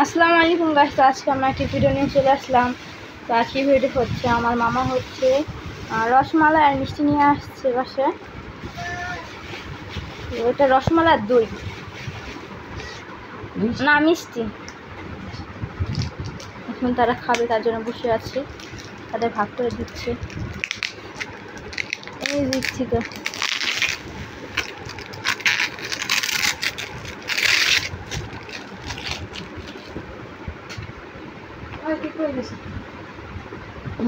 আসসালামু আলাইকুম গাইস। তো আজকে আমরা একটা ভিডিও নিয়ে চলে আসলাম। তো আজকে ভিডিও হচ্ছে আমার মামা হচ্ছে রসমালাই আর মিষ্টি নিয়ে আসছে বাসায়। ওটা রসমালাই আর দই না মিষ্টি। এখন তারা খাবে, তার জন্য বসে আছে, তাদের ভাগ করে দিচ্ছে। এই দিচ্ছি তো।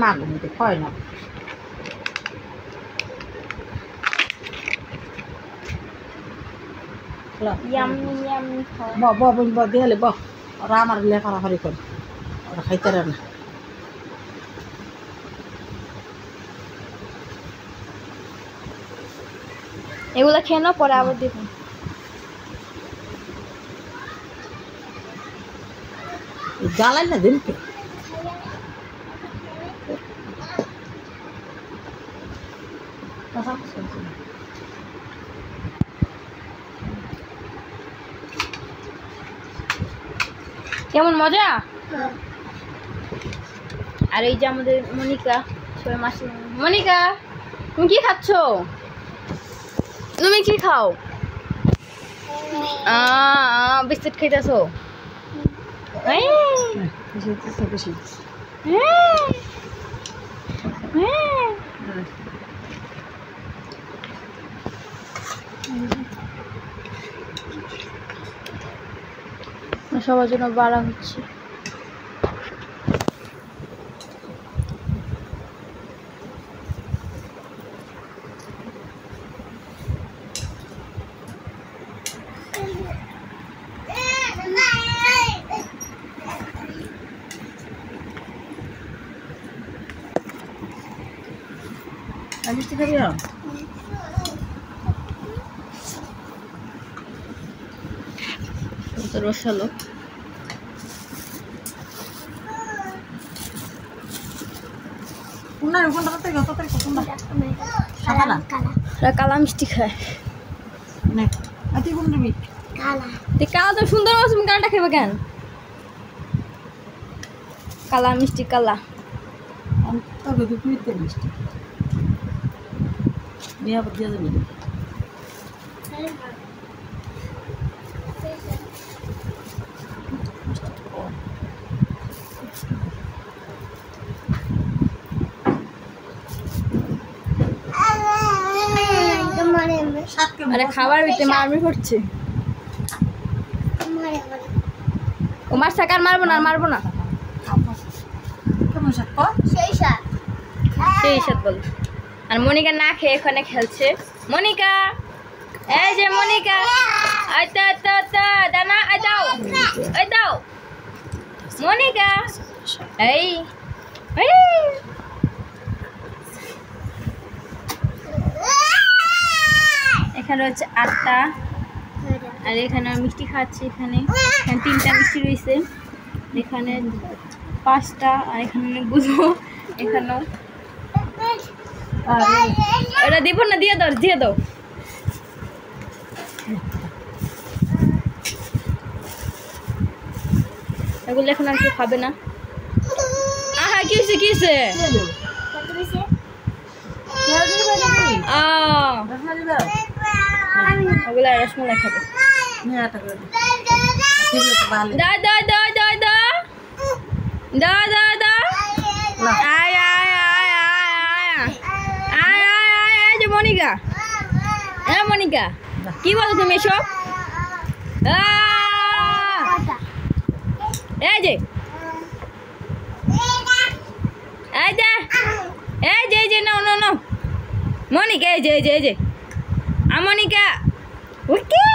মাগুমিতে হয় না ইয়াম্মি ইয়াম্মি খাওয়া। দিলে ওরা আমার লেখারি করে, ওরা খাইতে না। এগুলো খেয়ে নাও, পরে আবার দেখুন। জ্বালাই না দিন তো কেমন মজা। আর এই যে আমাদের মনিকা, সবাই মাসি। মনিকা, তুমি কি খাচ্ছ? তুমি কি খাও? বিস্কুট খাইতেছো? সবার জন্য বাড়া হচ্ছে। মিষ্টি খাবি না? রসালো কালা মিষ্টি খায়। কালা তো সুন্দর মাছ, তুমি কালাটা খাবে কেন? কালা মিষ্টি কালা মিষ্টি নিয়ে আবার দিয়ে দেবে। আরে খাবার ভিতরে মারমি করছে। ও মার শাক আর মারবো না, মারবো না। সেই সাথ বল। আর মনিকা না খেয়ে এখানে খেলছে। মনিকা, এই যে মনিকা, দানা দাও, এই দাও মনিকা। এই এখানে হচ্ছে 8টা, আর এখানে মিষ্টি খাচ্ছি। এখানে 3টা মিষ্টি রয়েছে, এখানে 5টা, আর এখানে অনেকগুলো। এখানেও এটা দিব না, দিয়ে দাও, দিয়ে দাও। এগুলো এখন আর কেউ খাবে না। আহা কি হয়েছে, কি হয়েছে? ওগুলো রসমালাই খাবে। দা দা দা দা দা দা দা দা আয় আয় আয় আয় আয় আয় আয় যে মনিকা। হ্যাঁ মনিকা, কি বলো তুমি এসব? এই যে এই যে এই যে এই যে নাও নাও নাও মনিকা, এই যে এই যে এই যে মনিকা। ওকে